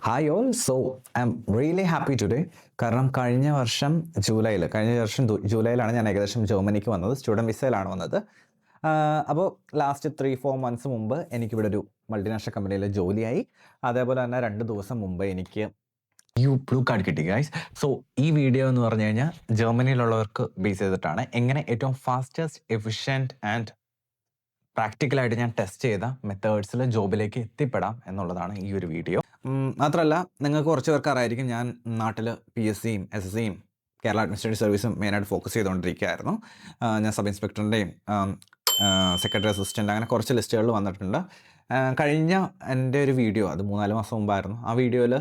Hi all. So I am really happy today. കാരണം കഴിഞ്ഞ വർഷം ജൂലൈയിലാണ് ഞാൻ ഏകദേശം ജർമ്മനിക്ക് വന്നത്. സ്റ്റുഡൻറ്റ് വിസയിലാണ് വന്നത്. അപ്പോൾ ലാസ്റ്റ് 3-4 മന്ത്സ് മുമ്പ് എനിക്കിവിടെ ഒരു മൾട്ടിനാഷണൽ കമ്പനിയിൽ ജോലിയായി. അതേപോലെ തന്നെ 2 ദിവസം മുമ്പ് എനിക്ക് ബ്ലൂ കാർഡ് കിട്ടി ഗൈസ്. സോ ഈ വീഡിയോ എന്ന് പറഞ്ഞു കഴിഞ്ഞാൽ ജർമ്മനിയിലുള്ളവർക്ക് ബേസ് ചെയ്തിട്ടാണ് എങ്ങനെ ഏറ്റവും ഫാസ്റ്റസ്റ്റ്, എഫിഷ്യൻറ്റ് ആൻഡ് പ്രാക്ടിക്കലായിട്ട് ഞാൻ ടെസ്റ്റ് ചെയ്ത മെത്തേഡ്സിൽ ജോബിലേക്ക് എത്തിപ്പെടാം എന്നുള്ളതാണ് ഈ ഒരു വീഡിയോ. മാത്രമല്ല, നിങ്ങൾക്ക് കുറച്ച് പേർക്ക് അറിയായിരിക്കും, ഞാൻ നാട്ടിൽ PSCയും SSCയും കേരള അഡ്മിനിസ്ട്രേറ്റീവ് സർവീസും മെയിനായിട്ട് ഫോക്കസ് ചെയ്തുകൊണ്ടിരിക്കുകയായിരുന്നു. ഞാൻ സബ് ഇൻസ്പെക്ടറിൻ്റെയും സെക്രട്ടറി അസിസ്റ്റൻ്റ് അങ്ങനെ കുറച്ച് ലിസ്റ്റുകളിൽ വന്നിട്ടുണ്ട്. കഴിഞ്ഞ എൻ്റെ ഒരു വീഡിയോ, അത് 3-4 മാസം മുമ്പായിരുന്നു. ആ വീഡിയോയിൽ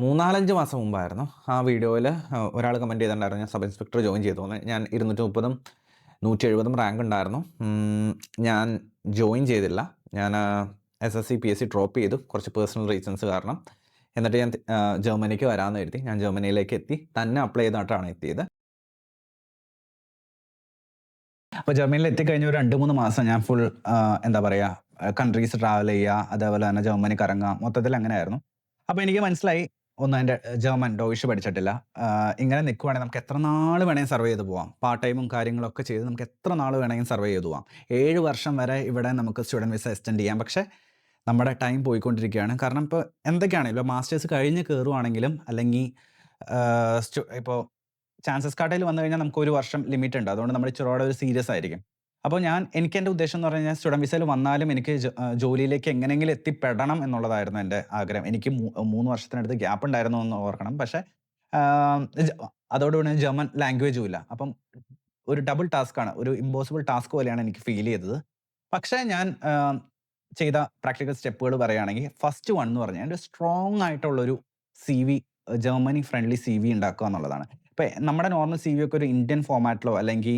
3-5 മാസം മുമ്പായിരുന്നു. ആ വീഡിയോയിൽ ഒരാൾ കമൻറ്റ് ചെയ്തിട്ടുണ്ടായിരുന്നു, ഞാൻ സബ് ഇൻസ്പെക്ടർ ജോയിൻ ചെയ്തു. ഞാൻ 230-170 റാങ്ക് ഉണ്ടായിരുന്നു. ഞാൻ ജോയിൻ ചെയ്തില്ല. ഞാൻ SSC PSC ഡ്രോപ്പ് ചെയ്തു, കുറച്ച് പേഴ്സണൽ റീസൺസ് കാരണം. എന്നിട്ട് ഞാൻ ജർമ്മനിക്ക് വരാമെന്ന് എഴുതി. ഞാൻ ജർമ്മനിയിലേക്ക് എത്തി, തന്നെ അപ്ലൈ ചെയ്തിട്ടാണ് എത്തിയത്. അപ്പോൾ ജർമ്മനിയിൽ എത്തിക്കഴിഞ്ഞ ഒരു 2-3 മാസം ഞാൻ ഫുൾ എന്താ പറയുക, കൺട്രീസ് ട്രാവൽ ചെയ്യുക, അതേപോലെ തന്നെ ജർമ്മനി കറങ്ങുക, മൊത്തത്തിൽ അങ്ങനെയായിരുന്നു. അപ്പോൾ എനിക്ക് മനസ്സിലായി, ഒന്നും എൻ്റെ ജർമ്മൻ ഡോയിഷ് പഠിച്ചിട്ടില്ല. ഇങ്ങനെ നിൽക്കുവാണെങ്കിൽ നമുക്ക് എത്ര നാൾ വേണമെങ്കിൽ സർവേ ചെയ്ത് പോവാം. പാർട്ട് ടൈമും കാര്യങ്ങളൊക്കെ ചെയ്ത് നമുക്ക് എത്ര നാൾ വേണമെങ്കിൽ സർവേ ചെയ്ത് പോവാം. 7 വർഷം വരെ ഇവിടെ നമുക്ക് സ്റ്റുഡൻറ്റ് വിസ എക്സ്റ്റെൻഡ് ചെയ്യാം. പക്ഷേ നമ്മുടെ ടൈം പോയിക്കൊണ്ടിരിക്കുകയാണ്. കാരണം ഇപ്പോൾ എന്തൊക്കെയാണെങ്കിലും മാസ്റ്റേഴ്സ് കഴിഞ്ഞ് കയറുവാണെങ്കിലും, അല്ലെങ്കിൽ ഇപ്പോൾ ചാൻസസ് കാർഡിൽ വന്നു കഴിഞ്ഞാൽ നമുക്ക് 1 വർഷം ലിമിറ്റ് ഉണ്ട്. അതുകൊണ്ട് നമ്മൾ ഇച്ചിരിയോടെ ഒരു സീരിയസ് ആയിരിക്കും. അപ്പോൾ എനിക്ക് എൻ്റെ ഉദ്ദേശം എന്ന് പറഞ്ഞു കഴിഞ്ഞാൽ, സ്റ്റുഡൻറ്റ് വിസയിൽ വന്നാലും എനിക്ക് ജോലിയിലേക്ക് എങ്ങനെയെങ്കിലും എത്തിപ്പെടണം എന്നുള്ളതായിരുന്നു എൻ്റെ ആഗ്രഹം. എനിക്ക് 3 വർഷത്തിനടുത്ത് ഗ്യാപ്പ് ഉണ്ടായിരുന്നു എന്ന് ഓർക്കണം. പക്ഷേ അതോടുകൂടി ജർമ്മൻ ലാംഗ്വേജും ഇല്ല. അപ്പം ഒരു ഡബിൾ ടാസ്ക്കാണ്, ഒരു ഇമ്പോസിബിൾ ടാസ്ക് പോലെയാണ് എനിക്ക് ഫീൽ ചെയ്തത്. പക്ഷേ ഞാൻ ചെയ്ത പ്രാക്ടിക്കൽ സ്റ്റെപ്പുകൾ പറയുകയാണെങ്കിൽ, ഫസ്റ്റ് വൺ എന്ന് പറഞ്ഞാൽ ഒരു സ്ട്രോങ് ആയിട്ടുള്ളൊരു CV, ജർമ്മനി ഫ്രണ്ട്ലി CV ഉണ്ടാക്കുക എന്നുള്ളതാണ്. ഇപ്പം നമ്മുടെ നോർമൽ CV ഒക്കെ ഒരു ഇന്ത്യൻ ഫോമാറ്റിലോ അല്ലെങ്കിൽ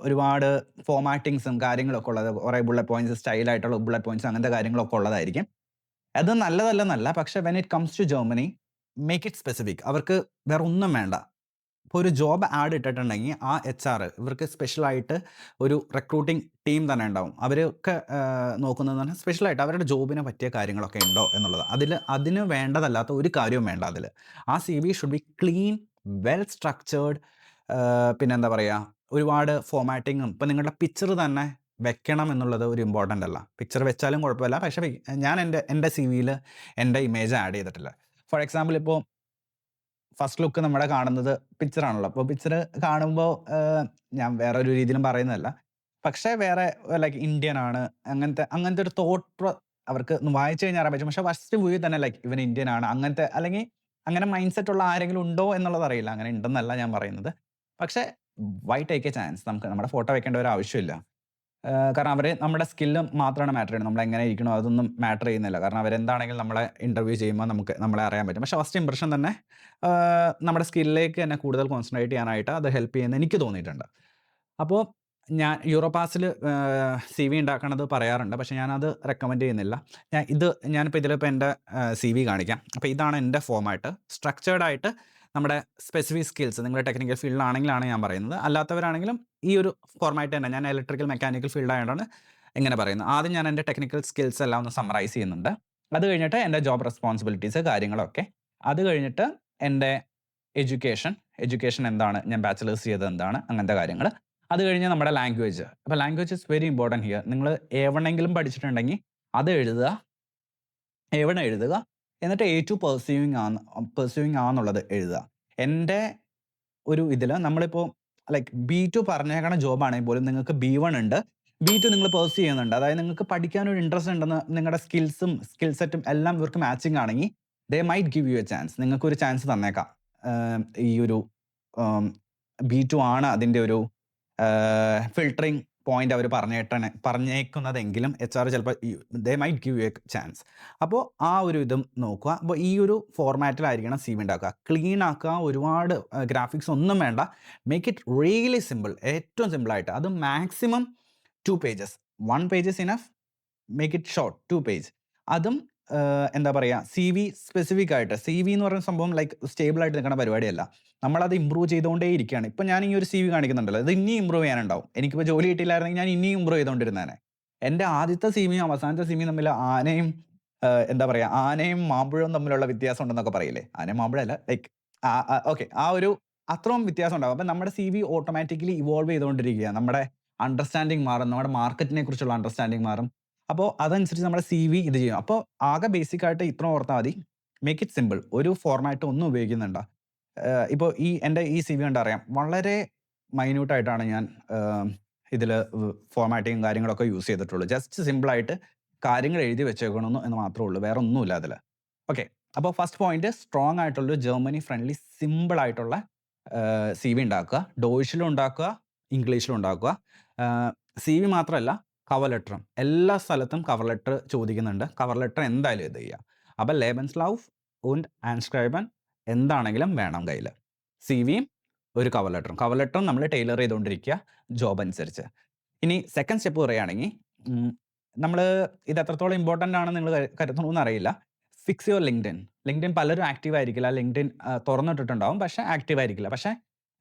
ഒരുപാട് ഫോമാറ്റിങ്സും കാര്യങ്ങളൊക്കെ ഉള്ളത്, കുറേ ബുള്ളറ്റ് പോയിന്റ്സ്, സ്റ്റൈലായിട്ടുള്ള ബുള്ളറ്റ് പോയിന്റ്സ്, അങ്ങനത്തെ കാര്യങ്ങളൊക്കെ ഉള്ളതായിരിക്കും. അത് നല്ലതല്ലെന്നല്ല, പക്ഷേ when it comes to Germany, make it specific. അവർക്ക് വേറെ ഒന്നും വേണ്ട. ഇപ്പോൾ ഒരു ജോബ് ആഡ് ഇട്ടിട്ടുണ്ടെങ്കിൽ ആ HR ഇവർക്ക് സ്പെഷ്യലായിട്ട് ഒരു റിക്രൂട്ടിംഗ് ടീം തന്നെ ഉണ്ടാവും. അവരൊക്കെ നോക്കുന്നതെന്ന് പറഞ്ഞാൽ സ്പെഷ്യലായിട്ട് അവരുടെ ജോബിന് പറ്റിയ കാര്യങ്ങളൊക്കെ ഉണ്ടോ എന്നുള്ളത്. അതിന് വേണ്ടതല്ലാത്ത ഒരു കാര്യവും വേണ്ട അതിൽ. ആ CV should be clean, well structured. പിന്നെ എന്താ പറയുക, ഒരുപാട് ഫോമാറ്റിങ്ങും. ഇപ്പം നിങ്ങളുടെ പിക്ചർ തന്നെ വെക്കണം എന്നുള്ളത് ഒരു ഇമ്പോർട്ടൻ്റ് അല്ല. പിക്ചർ വെച്ചാലും കുഴപ്പമില്ല, പക്ഷേ ഞാൻ എൻ്റെ CVയിൽ എൻ്റെ ഇമേജ് ആഡ് ചെയ്തിട്ടില്ല. ഫോർ എക്സാമ്പിൾ, ഇപ്പോൾ ഫസ്റ്റ് ലുക്ക് നമ്മുടെ കാണുന്നത് പിക്ചറാണല്ലോ. അപ്പോൾ പിക്ചർ കാണുമ്പോൾ ഞാൻ വേറെ ഒരു രീതിയിലും പറയുന്നതല്ല, പക്ഷേ വേറെ ലൈക്ക് ഇന്ത്യൻ ആണ്, അങ്ങനത്തെ ഒരു തോട്ട് അവർക്ക് വായിച്ചു കഴിഞ്ഞാൽ അറിയാൻ പറ്റും. പക്ഷേ ഫസ്റ്റ് വ്യൂ തന്നെ ലൈക്ക് ഇവൻ ഇന്ത്യൻ ആണ്, അങ്ങനത്തെ അല്ലെങ്കിൽ അങ്ങനെ മൈൻഡ് സെറ്റ് ഉള്ള ആരെങ്കിലും ഉണ്ടോ എന്നുള്ളത് അറിയില്ല. അങ്ങനെ ഉണ്ടെന്നല്ല ഞാൻ പറയുന്നത്. പക്ഷേ വൈ ടേക്ക് എ ചാൻസ്? നമുക്ക് നമ്മുടെ ഫോട്ടോ വെക്കേണ്ട ഒരു ആവശ്യമില്ല. കാരണം അവർ നമ്മുടെ സ്കില്ല് മാത്രമാണ് മാറ്റർ ചെയ്യുന്നത്. നമ്മൾ എങ്ങനെ ഇരിക്കണോ അതൊന്നും മാറ്റർ ചെയ്യുന്നില്ല. കാരണം അവരെന്താണെങ്കിലും നമ്മളെ ഇൻ്റർവ്യൂ ചെയ്യുമ്പോൾ നമ്മളെ അറിയാൻ പറ്റും. പക്ഷേ ഫസ്റ്റ് ഇംപ്രഷൻ തന്നെ നമ്മുടെ സ്കില്ലിലേക്ക് തന്നെ കൂടുതൽ കോൺസെൻട്രേറ്റ് ചെയ്യാനായിട്ട് അത് ഹെൽപ്പ് ചെയ്യുമെന്ന് എനിക്ക് തോന്നിയിട്ടുണ്ട്. അപ്പോൾ ഞാൻ യൂറോപാസിൽ CV ഉണ്ടാക്കണത് പറയാറുണ്ട്, പക്ഷേ ഞാനത് റെക്കമെൻഡ് ചെയ്യുന്നില്ല. ഞാനിപ്പോൾ ഇതിലിപ്പോൾ എൻ്റെ CV കാണിക്കാം. അപ്പോൾ ഇതാണ് എൻ്റെ ഫോമായിട്ട്. സ്ട്രക്ചേർഡായിട്ട് നമ്മുടെ സ്പെസിഫിക് സ്കിൽസ്, നിങ്ങൾ ടെക്നിക്കൽ ഫീൽഡിലാണെങ്കിലാണ് ഞാൻ പറയുന്നത്. അല്ലാത്തവരാണെങ്കിലും ഈ ഒരു ഫോർമാറ്റ് തന്നെ. ഞാൻ ഇലക്ട്രിക്കൽ മെക്കാനിക്കൽ ഫീൽഡ് ആയതുകൊണ്ടാണ് ഇങ്ങനെ പറയുന്നത്. ആദ്യം ഞാൻ എൻ്റെ ടെക്നിക്കൽ സ്കിൽസ് എല്ലാം ഒന്ന് സമ്മറൈസ് ചെയ്യുന്നുണ്ട്. അത് കഴിഞ്ഞിട്ട് എൻ്റെ ജോബ് റെസ്പോൺസിബിലിറ്റീസ് കാര്യങ്ങളൊക്കെ. അത് കഴിഞ്ഞിട്ട് എൻ്റെ എഡ്യൂക്കേഷൻ എന്താണ്, ഞാൻ ബാച്ചിലേഴ്സ് ചെയ്തത് എന്താണ്, അങ്ങനത്തെ കാര്യങ്ങൾ. അത് കഴിഞ്ഞ് നമ്മുടെ ലാംഗ്വേജ്. അപ്പോൾ language is very important here. നിങ്ങൾ എവിടെയെങ്കിലും പഠിച്ചിട്ടുണ്ടെങ്കിൽ അത് എഴുതുക, എഴുതുക. എന്നിട്ട് A2 പെർസ്യൂയിങ് ആണെന്നുള്ളത് എഴുതുക. എൻ്റെ ഒരു ഇതിൽ നമ്മളിപ്പോൾ ലൈക്ക് B2 പറഞ്ഞേക്കണ ജോബാണെങ്കിൽ പോലും നിങ്ങൾക്ക് B1 ഉണ്ട്, B2 നിങ്ങൾ പെർസ്യൂ ചെയ്യുന്നുണ്ട്. അതായത് നിങ്ങൾക്ക് പഠിക്കാനൊരു ഇൻട്രസ്റ്റ് ഉണ്ടെന്ന്, നിങ്ങളുടെ സ്കിൽ സെറ്റും എല്ലാം ഇവർക്ക് മാച്ചിങ് ആണെങ്കിൽ they might give you A chance. നിങ്ങൾക്കൊരു ചാൻസ് തന്നേക്കാം. ഈ ഒരു B2 ആണ് അതിൻ്റെ ഒരു ഫിൽട്ടറിങ് പോയിന്റ് അവർ പറഞ്ഞേക്കുന്നതെങ്കിലും HR ചിലപ്പോൾ they might give you A chance. അപ്പോൾ ആ ഒരു ഇതും നോക്കുക. അപ്പോൾ ഈ ഒരു ഫോർമാറ്റിലായിരിക്കണം CV ഉണ്ടാക്കുക. ക്ലീൻ ആക്കുക, ഒരുപാട് ഗ്രാഫിക്സ് ഒന്നും വേണ്ട. മേക്ക് ഇറ്റ് റിയലി സിമ്പിൾ, ഏറ്റവും സിമ്പിളായിട്ട്. അത് maximum 2 pages. 1 page is enough. Make it short, 2 page. അതും എന്താ പറയുക, CV സ്പെസിഫിക് ആയിട്ട്. CV എന്ന് പറയുന്ന സംഭവം ലൈക്ക് സ്റ്റേബിളായിട്ട് നിൽക്കുന്ന പരിപാടിയല്ല. നമ്മളത് ഇമ്പ്രൂവ് ചെയ്തുകൊണ്ടേ ഇരിക്കുകയാണ്. ഇപ്പം ഞാൻ ഈ ഒരു CV കാണിക്കുന്നുണ്ടല്ലോ, ഇത് ഇനിയും ഇമ്പ്രൂവ് ചെയ്യാനുണ്ടാവും. എനിക്കിപ്പോൾ ജോലി കിട്ടിയില്ലായിരുന്നെങ്കിൽ ഞാൻ ഇനിയും ഇമ്പ്രൂവ് ചെയ്തുകൊണ്ടിരുന്നേനെ. എൻ്റെ ആദ്യത്തെ CVയും അവസാനത്തെ CVയും തമ്മിൽ ആനയും എന്താ പറയാ, ആനയും മാമ്പഴവും തമ്മിലുള്ള വ്യത്യാസം ഉണ്ടെന്നൊക്കെ പറയില്ലേ? ആനയും മാമ്പഴമല്ല, ലൈക്ക് ഓക്കെ. ആ ഒരു അത്രയും വ്യത്യാസം ഉണ്ടാവും. അപ്പൊ നമ്മുടെ സിവി ഓട്ടോമാറ്റിക്കലി ഇവോൾവ് ചെയ്തുകൊണ്ടിരിക്കുക. നമ്മുടെ അണ്ടർസ്റ്റാൻഡിങ് മാറും. നമ്മുടെ മാർക്കറ്റിനെ കുറിച്ചുള്ള അണ്ടർസ്റ്റാൻഡിങ് മാറും. അപ്പോൾ അതനുസരിച്ച് നമ്മുടെ സിവി ഇത് ചെയ്യും. അപ്പോൾ ആകെ ബേസിക് ആയിട്ട് ഇത്രയും ഓർത്താൽ മതി. Make it simple. ഒരു ഫോർമാറ്റ് ഒന്നും ഉപയോഗിക്കുന്നുണ്ടോ? ഇപ്പോൾ എൻ്റെ ഈ സിവി കണ്ടറിയാം. വളരെ മൈന്യൂട്ട് ആയിട്ടാണ് ഞാൻ ഇതിൽ ഫോർമാറ്റിങ്ങും കാര്യങ്ങളൊക്കെ യൂസ് ചെയ്തിട്ടുള്ളൂ. ജസ്റ്റ് സിമ്പിളായിട്ട് കാര്യങ്ങൾ എഴുതി വെച്ചേക്കണമെന്ന് എന്ന് മാത്രമേ ഉള്ളൂ. വേറെ ഒന്നുമില്ല അതിൽ. ഓക്കെ. അപ്പോൾ ഫസ്റ്റ് പോയിന്റ്, സ്ട്രോങ് ആയിട്ടുള്ള ജർമ്മനി ഫ്രണ്ട്ലി സിമ്പിൾ ആയിട്ടുള്ള സിവി ഉണ്ടാക്കുക. ഡോയിഷിലും ഉണ്ടാക്കുക, ഇംഗ്ലീഷിലും ഉണ്ടാക്കുക. സിവി മാത്രമല്ല, കവർ ലെറ്ററും. എല്ലാ സ്ഥലത്തും കവർ ലെറ്റർ ചോദിക്കുന്നുണ്ട്. കവർ ലെറ്റർ എന്തായാലും ഇത് ചെയ്യുക. അപ്പോൾ ലെബൻസ്ലൗഫ് und ആൻസ്ക്രൈബൻ എന്താണെങ്കിലും വേണം കയ്യിൽ. സിവിയും ഒരു കവർ ലെറ്ററും. കവർ ലെറ്ററും നമ്മൾ ടൈലർ ചെയ്തുകൊണ്ടിരിക്കുക ജോബ് അനുസരിച്ച്. ഇനി സെക്കൻഡ് സ്റ്റെപ്പ് പറയുകയാണെങ്കിൽ, നമ്മൾ ഇത് എത്രത്തോളം ഇമ്പോർട്ടൻ്റ് ആണെന്ന് നിങ്ങൾ കരുതണമെന്ന് അറിയില്ല. Fix your LinkedIn. ലിങ്ക്ഡിൻ പലരും ആക്റ്റീവ് ആയിരിക്കില്ല. ലിങ്ക്ഡിൻ തുറന്നിട്ടിട്ടുണ്ടാവും, പക്ഷേ ആക്റ്റീവ് ആയിരിക്കില്ല. പക്ഷേ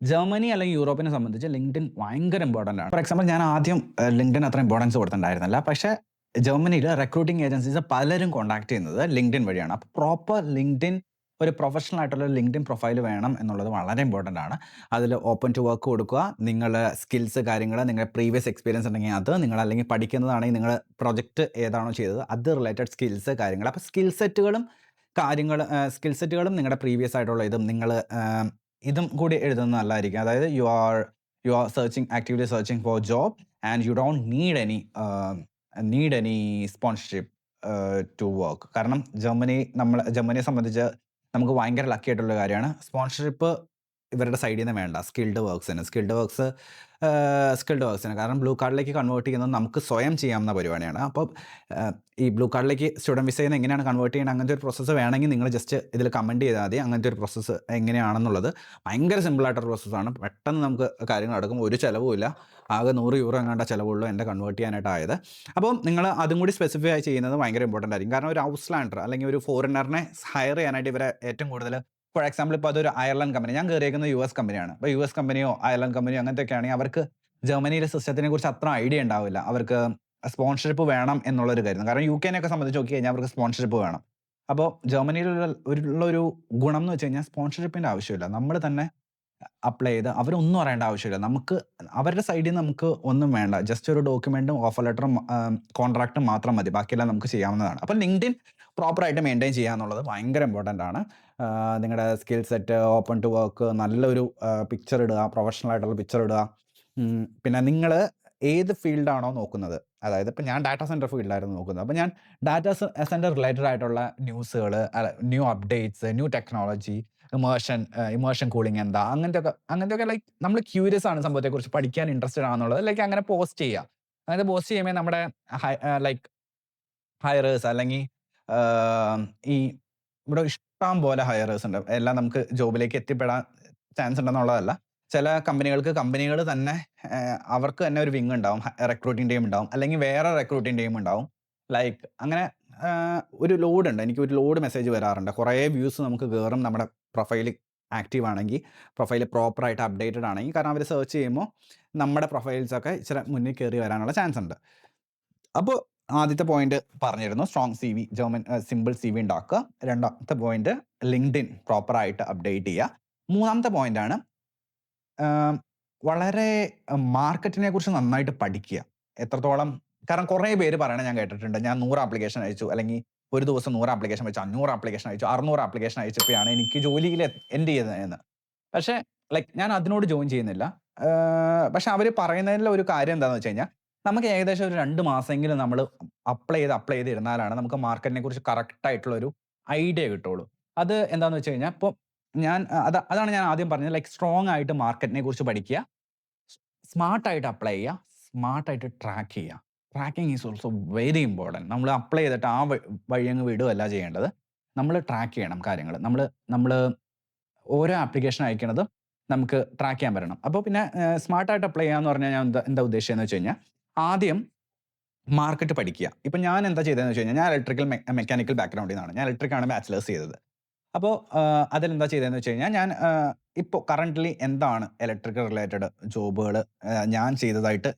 ജർമ്മനി അല്ലെങ്കിൽ യൂറോപ്പിനെ സംബന്ധിച്ച് ലിങ്ക്ഡിൻ ഭയങ്കര ഇമ്പോർട്ടൻ്റ് ആണ്. ഫോർ എക്സാമ്പിൾ, ഞാൻ ആദ്യം ലിങ്ക്ഡിൻ അത്ര ഇമ്പോർട്ടൻസ് കൊടുത്തിട്ടുണ്ടായിരുന്നില്ല. പക്ഷേ ജർമ്മനിയിൽ റിക്രൂട്ടിംഗ് ഏജൻസീസ് പലരും കോൺടാക്ട് ചെയ്യുന്നത് ലിങ്ക്ഡിൻ വഴിയാണ്. അപ്പോൾ പ്രോപ്പർ ലിങ്ക്ഡിൻ, ഒരു പ്രൊഫഷണൽ ആയിട്ടുള്ള ലിങ്ക്ഡിൻ പ്രൊഫൈൽ വേണം എന്നുള്ളത് വളരെ ഇമ്പോർട്ടൻ്റ് ആണ്. അതിൽ ഓപ്പൺ ടു വർക്ക് കൊടുക്കുക. നിങ്ങൾ സ്കിൽസ് കാര്യങ്ങൾ, നിങ്ങളുടെ പ്രീവിയസ് എക്സ്പീരിയൻസ് ഉണ്ടെങ്കിൽ അത്, നിങ്ങൾ അല്ലെങ്കിൽ പഠിക്കുന്നതാണെങ്കിൽ നിങ്ങൾ പ്രൊജക്റ്റ് ഏതാണോ ചെയ്തത് അത് റിലേറ്റഡ് സ്കിൽസ് കാര്യങ്ങൾ. അപ്പോൾ സ്കിൽ സെറ്റുകളും നിങ്ങളുടെ പ്രീവിയസ് ആയിട്ടുള്ള ഇതും നിങ്ങൾ ഇതും കൂടി എഴുതുന്നത് നല്ലതായിരിക്കും. അതായത് you are actively searching for job and you don't need any sponsorship to work. കാരണം ജർമ്മനിയെ സംബന്ധിച്ച് നമുക്ക് ഭയങ്കര ലക്കി ആയിട്ടുള്ള കാര്യമാണ്. സ്പോൺസർഷിപ്പ് ഇവരുടെ സൈഡിൽ നിന്ന് വേണ്ട. സ്കിൽഡ് വർക്ക്സിന് കാരണം ബ്ലൂ കാർഡിലേക്ക് കൺവേർട്ട് ചെയ്യുന്നത് നമുക്ക് സ്വയം ചെയ്യാവുന്ന പരിപാടിയാണ്. അപ്പോൾ ഈ ബ്ലൂ കാർഡിലേക്ക് സ്റ്റുഡൻറ്റ് വിസയിൽ നിന്ന് എങ്ങനെയാണ് കൺവേർട്ട് ചെയ്യുന്നത്, അങ്ങനത്തെ ഒരു പ്രോസസ്സ് വേണമെങ്കിൽ നിങ്ങൾ ജസ്റ്റ് ഇതിൽ കമൻറ്റ് ചെയ്താൽ മതി. അങ്ങനത്തെ ഒരു പ്രോസസ്സ് എങ്ങനെയാണെന്നുള്ളത് ഭയങ്കര സിമ്പിളായിട്ടൊരു പ്രോസസ്സാണ്. പെട്ടെന്ന് നമുക്ക് കാര്യങ്ങൾ നടക്കും. ഒരു ചിലവുമില്ല. ആകെ 100 യൂറോ എങ്ങാണ്ട ചിലവുള്ളൂ എൻ്റെ കൺവേർട്ട് ചെയ്യാനായിട്ടായത്. അപ്പോൾ നിങ്ങൾ അതും കൂടി സ്പെസിഫൈ ആയി ചെയ്യുന്നത് ഭയങ്കര ഇമ്പോർട്ടൻ്റ് ആയിരിക്കും. കാരണം ഒരു ഔട്ട്ലാൻഡർ അല്ലെങ്കിൽ ഒരു ഫോറിനറിനെ ഹയർ ചെയ്യാനായിട്ട് ഇവരെ ഏറ്റവും കൂടുതൽ, ഫോർ എക്സാമ്പിൾ ഇപ്പോൾ അതൊരു അയർലൻഡ് കമ്പനി, ഞാൻ കയറിയേക്കുന്നത് US കമ്പനിയാണ്. അപ്പോൾ US കമ്പനിയോ അയർലൻഡ് കമ്പനിയോ അങ്ങനത്തെയൊക്കെ ആണെങ്കിൽ അവർക്ക് ജർമ്മനിയിലെ സിസ്റ്റത്തിനെ കുറിച്ച് അത്ര ഐഡിയ ഉണ്ടാവില്ല. അവർക്ക് സ്പോൺസർഷിപ്പ് വേണം എന്നുള്ളൊരു കാര്യം. കാരണം UK-നെയൊക്കെ സംബന്ധിച്ച് നോക്കി കഴിഞ്ഞാൽ അവർക്ക് സ്പോൺസർഷിപ്പ് വേണം. അപ്പോൾ ജർമ്മനിയിലുള്ളൊരു ഗുണം എന്ന് വെച്ച് കഴിഞ്ഞാൽ സ്പോൺസർഷിപ്പിൻ്റെ ആവശ്യമില്ല. നമ്മൾ തന്നെ അപ്ലൈ ചെയ്ത് അവരൊന്നും അറിയേണ്ട ആവശ്യമില്ല. നമുക്ക് അവരുടെ സൈഡിൽ നിന്ന് നമുക്ക് ഒന്നും വേണ്ട. ജസ്റ്റ് ഒരു ഡോക്യുമെൻറ്റും ഓഫർ ലെറ്ററും കോൺട്രാക്റ്റും മാത്രം മതി. ബാക്കിയെല്ലാം നമുക്ക് ചെയ്യാവുന്നതാണ്. അപ്പോൾ ലിങ്ക്ഡിൻ പ്രോപ്പറായിട്ട് മെയിൻറ്റെയിൻ ചെയ്യുക എന്നുള്ളത് ഭയങ്കര ഇമ്പോർട്ടൻ്റ് ആണ്. നിങ്ങളുടെ skill set, open to work, നല്ലൊരു പിക്ചർ ഇടുക, പ്രൊഫഷണൽ ആയിട്ടുള്ള പിക്ചർ ഇടുക. പിന്നെ നിങ്ങൾ ഏത് ഫീൽഡാണോ നോക്കുന്നത്, അതായത് ഇപ്പോൾ ഞാൻ ഡാറ്റാ സെൻറ്റർ ഫീൽഡിലായിരുന്നു നോക്കുന്നത്. അപ്പോൾ ഞാൻ ഡാറ്റാ സെൻറ്റർ റിലേറ്റഡ് ആയിട്ടുള്ള ന്യൂസുകൾ, new updates, new technology, immersion cooling എന്താ, അങ്ങനത്തെയൊക്കെ ലൈക്ക് നമ്മൾ ക്യൂരിയസ് ആണ് സംഭവത്തെക്കുറിച്ച് പഠിക്കാൻ ഇൻട്രസ്റ്റഡ് ആണെന്നുള്ളത്. ലൈക്ക് അങ്ങനെ പോസ്റ്റ് ചെയ്യുക. അങ്ങനെ പോസ്റ്റ് ചെയ്യുമ്പോൾ നമ്മുടെ ലൈക്ക് ഹയറേഴ്സ് അല്ലെങ്കിൽ ഈ ഇവിടെ ഇഷ്ടം പോലെ ഹയറേഴ്സ് ഉണ്ട്. എല്ലാം നമുക്ക് ജോബിലേക്ക് എത്തിപ്പെടാൻ ചാൻസ് ഉണ്ടെന്നുള്ളതല്ല. ചില കമ്പനികൾ തന്നെ അവർക്ക് തന്നെ ഒരു വിങ് ഉണ്ടാവും, റിക്രൂട്ടിംഗ് ടീം ഉണ്ടാവും, അല്ലെങ്കിൽ വേറെ റിക്രൂട്ടിംഗ് ടീം ഉണ്ടാവും. ലൈക്ക് അങ്ങനെ ഒരു ലോഡുണ്ട്. എനിക്ക് ഒരു ലോഡ് മെസ്സേജ് വരാറുണ്ട്. കുറേ വ്യൂസ് നമുക്ക് കയറും നമ്മുടെ പ്രൊഫൈൽ ആക്റ്റീവ് ആണെങ്കിൽ, പ്രൊഫൈൽ പ്രോപ്പറായിട്ട് അപ്ഡേറ്റഡ് ആണെങ്കിൽ. കാരണം അവർ സെർച്ച് ചെയ്യുമ്പോൾ നമ്മുടെ പ്രൊഫൈൽസൊക്കെ ഇച്ചിരി മുന്നിൽ കയറി വരാനുള്ള ചാൻസ് ഉണ്ട്. അപ്പോൾ ആദ്യത്തെ പോയിന്റ് പറഞ്ഞിരുന്നു, സ്ട്രോങ് CV, സിമ്പിൾ CV ഉണ്ടാക്കുക. രണ്ടാമത്തെ പോയിന്റ് ലിങ്ക്ഡിൻ പ്രോപ്പറായിട്ട് അപ്ഡേറ്റ് ചെയ്യുക. മൂന്നാമത്തെ പോയിന്റാണ് വളരെ മാർക്കറ്റിനെ കുറിച്ച് നന്നായിട്ട് പഠിക്കുക. എത്രത്തോളം, കാരണം കുറേ പേര് പറയണത് ഞാൻ കേട്ടിട്ടുണ്ട്, ഞാൻ 100 ആപ്ലിക്കേഷൻ അയച്ചു, അല്ലെങ്കിൽ ഒരു ദിവസം 100 ആപ്ലിക്കേഷൻ വെച്ചു, 500 ആപ്ലിക്കേഷൻ അയച്ചു, 600 ആപ്ലിക്കേഷൻ അയച്ചപ്പോഴാണ് എനിക്ക് ജോലിയിൽ എൻഡ് ചെയ്തതെന്ന്. പക്ഷേ ലൈക്ക് ഞാൻ അതിനോട് ജോയിൻ ചെയ്യുന്നില്ല. പക്ഷെ അവർ പറയുന്നതിൽ ഒരു കാര്യം എന്താണെന്ന് വെച്ച് കഴിഞ്ഞാൽ, നമുക്ക് ഏകദേശം ഒരു 2 മാസമെങ്കിലും നമ്മൾ അപ്ലൈ ചെയ്ത് ഇരുന്നാലാണ് നമുക്ക് മാർക്കറ്റിനെ കുറിച്ച് കറക്റ്റ് ആയിട്ടുള്ള ഒരു ഐഡിയ കിട്ടുള്ളൂ. അത് എന്താണെന്ന് വെച്ച് കഴിഞ്ഞാൽ, ഇപ്പോൾ അതാണ് ഞാൻ ആദ്യം പറഞ്ഞത്. ലൈക്ക് സ്ട്രോങ് ആയിട്ട് മാർക്കറ്റിനെ കുറിച്ച് പഠിക്കുക, സ്മാർട്ടായിട്ട് അപ്ലൈ ചെയ്യുക, സ്മാർട്ടായിട്ട് ട്രാക്ക് ചെയ്യുക. Tracking is also very important. നമ്മൾ അപ്ലൈ ചെയ്തിട്ട് ആ വഴി അങ്ങ് വിടുകയല്ല ചെയ്യേണ്ടത്. നമ്മൾ ട്രാക്ക് ചെയ്യണം കാര്യങ്ങൾ. നമ്മൾ ഓരോ ആപ്ലിക്കേഷൻ അയക്കണത് നമുക്ക് ട്രാക്ക് ചെയ്യാൻ പറ്റണം. അപ്പോൾ പിന്നെ സ്മാർട്ടായിട്ട് അപ്ലൈ ചെയ്യാന്ന് പറഞ്ഞാൽ ഞാൻ എന്താ ഉദ്ദേശിച്ചതെന്ന് വെച്ച് കഴിഞ്ഞാൽ, ആദ്യം മാർക്കറ്റ് പഠിക്കുക. ഇപ്പം ഞാൻ എന്താ ചെയ്തതെന്ന് വെച്ച് കഴിഞ്ഞാൽ, ഞാൻ ഇലക്ട്രിക്കൽ മെക്കാനിക്കൽ ബാക്ക്ഗ്രൗണ്ടിൽ നിന്നാണ്. ഞാൻ ഇലക്ട്രിക്കാണ് ബാച്ചിലേഴ്സ് ചെയ്തത്. അപ്പോൾ അതിലെന്താ ചെയ്തതെന്ന് വെച്ച് കഴിഞ്ഞാൽ, ഞാൻ ഇപ്പോൾ കറൻ്റ്ലി എന്താണ് ഇലക്ട്രിക്കൽ റിലേറ്റഡ് ജോബുകൾ ഞാൻ ചെയ്തതായിട്ട്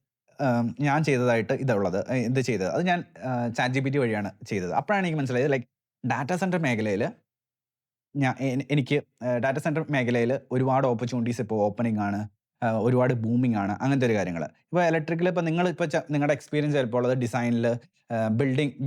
ഞാൻ ചെയ്തതായിട്ട് ഇതുള്ളത്. ഇത് ചെയ്തത്. അത് ഞാൻ ChatGPT വഴിയാണ് ചെയ്തത്. അപ്പോഴാണ് എനിക്ക് മനസ്സിലായത് ലൈക്ക് ഡാറ്റാ സെന്റർ മേഖലയില് എനിക്ക് ഡാറ്റാ സെന്റർ മേഖലയില് ഒരുപാട് ഓപ്പർച്യൂണിറ്റീസ് ഇപ്പോൾ ഓപ്പണിംഗ് ആണ്. ഒരുപാട് ബൂമിംഗ് ആണ്. അങ്ങനത്തെ ഒരു കാര്യങ്ങള്. ഇപ്പോൾ ഇലക്ട്രിക്കൽ ഇപ്പോൾ നിങ്ങളിപ്പോൾ നിങ്ങളുടെ എക്സ്പീരിയൻസ് ചിലപ്പോൾ ഉള്ളത് ഡിസൈനില്,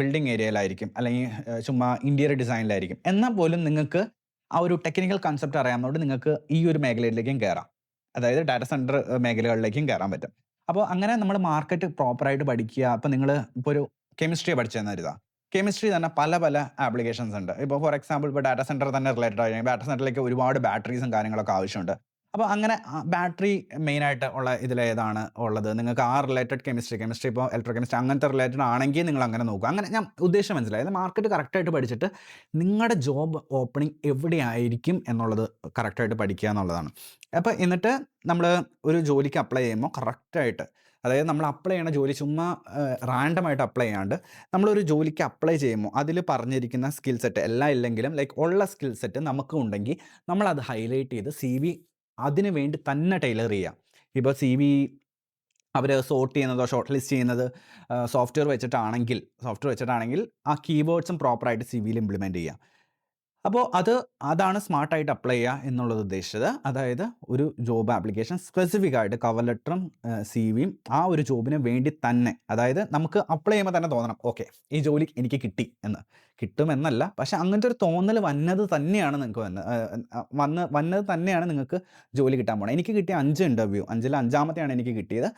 ബിൽഡിംഗ് ഏരിയയിലായിരിക്കും. അല്ലെങ്കിൽ ചുമ്മാ ഇന്റീരിയർ ഡിസൈനിലായിരിക്കും. എന്നാൽ പോലും നിങ്ങൾക്ക് ആ ഒരു ടെക്നിക്കൽ കൺസെപ്റ്റ് അറിയാവുന്നതുകൊണ്ട് നിങ്ങൾക്ക് ഈ ഒരു മേഖലയിലേക്കും കയറാം. അതായത് ഡാറ്റാ സെന്റർ മേഖലകളിലേക്കും കയറാൻ പറ്റും. അപ്പോൾ അങ്ങനെ നമ്മൾ മാർക്കറ്റ് പ്രോപ്പറായിട്ട് പഠിക്കുക. അപ്പോൾ നിങ്ങൾ ഇപ്പോൾ ഒരു കെമിസ്ട്രി പഠിച്ചതെന്ന് കരുതുക. കെമിസ്ട്രി തന്നെ പല പല ആപ്ലിക്കേഷൻസ് ഉണ്ട്. ഇപ്പോൾ ഫോർ എക്സാമ്പിൾ ഇപ്പോൾ ഡാറ്റാ സെന്റർ തന്നെ റിലേറ്റഡ് ആയി ഡാറ്റാ സെന്ററിലേക്ക് ഒരുപാട് ബാറ്ററീസും കാര്യങ്ങളൊക്കെ ആവശ്യമുണ്ട്. അപ്പോൾ അങ്ങനെ ബാറ്ററി മെയിനായിട്ട് ഉള്ള ഇതിലേതാണ് ഉള്ളത്? നിങ്ങൾക്ക് ആ റിലേറ്റഡ് കെമിസ്ട്രി ഇപ്പോൾ ഇലക്ട്രോ കെമിസ്ട്രി അങ്ങനത്തെ റിലേറ്റഡ് ആണെങ്കിൽ നിങ്ങൾ അങ്ങനെ നോക്കുക. അങ്ങനെ ഞാൻ ഉദ്ദേശം മനസ്സിലായത് മാർക്കറ്റ് കറക്റ്റായിട്ട് പഠിച്ചിട്ട് നിങ്ങളുടെ ജോബ് ഓപ്പണിംഗ് എവിടെയായിരിക്കും എന്നുള്ളത് കറക്റ്റായിട്ട് പഠിക്കുക എന്നുള്ളതാണ്. അപ്പോൾ എന്നിട്ട് നമ്മൾ ഒരു ജോലിക്ക് അപ്ലൈ ചെയ്യുമ്പോൾ കറക്റ്റായിട്ട്, അതായത് നമ്മൾ അപ്ലൈ ചെയ്യണ ജോലി ചുമ്മാ റാൻഡമായിട്ട് അപ്ലൈ ചെയ്യാണ്ട് നമ്മളൊരു ജോലിക്ക് അപ്ലൈ ചെയ്യുമ്പോൾ അതിൽ പറഞ്ഞിരിക്കുന്ന സ്കിൽ സെറ്റ് എല്ലാം ഇല്ലെങ്കിലും ലൈക്ക് ഉള്ള സ്കിൽ സെറ്റ് നമുക്ക് ഉണ്ടെങ്കിൽ നമ്മളത് ഹൈലൈറ്റ് ചെയ്ത് CV അതിന് വേണ്ടി തന്നെ ടൈലർ ചെയ്യുക. ഇപ്പോൾ CV അവർ സോർട്ട് ചെയ്യുന്നതോ ഷോർട്ട് ലിസ്റ്റ് ചെയ്യുന്നത് സോഫ്റ്റ്വെയർ വെച്ചിട്ടാണെങ്കിൽ ആ കീവേഡ്സും പ്രോപ്പറായിട്ട് CVയിൽ ഇംപ്ലിമെൻറ്റ് ചെയ്യുക. അപ്പോൾ അതാണ് സ്മാർട്ടായിട്ട് അപ്ലൈ ചെയ്യുക എന്നുള്ളത് ഉദ്ദേശിച്ചത്. അതായത് ഒരു ജോബ് ആപ്ലിക്കേഷൻ സ്പെസിഫിക് ആയിട്ട് കവർ ലെറ്ററും CVയും ആ ഒരു ജോബിന് വേണ്ടി തന്നെ, അതായത് നമുക്ക് അപ്ലൈ ചെയ്യുമ്പോൾ തന്നെ തോന്നണം ഓക്കെ ഈ ജോലി എനിക്ക് കിട്ടുമെന്നല്ല, പക്ഷെ അങ്ങനത്തെ ഒരു തോന്നൽ വന്നത് തന്നെയാണ് നിങ്ങൾക്ക് ജോലി കിട്ടാൻ പോകണം. എനിക്ക് കിട്ടിയ 5 ഇൻ്റർവ്യൂ, 5ൽ 5ാമത്തെയാണ് എനിക്ക് കിട്ടിയത്.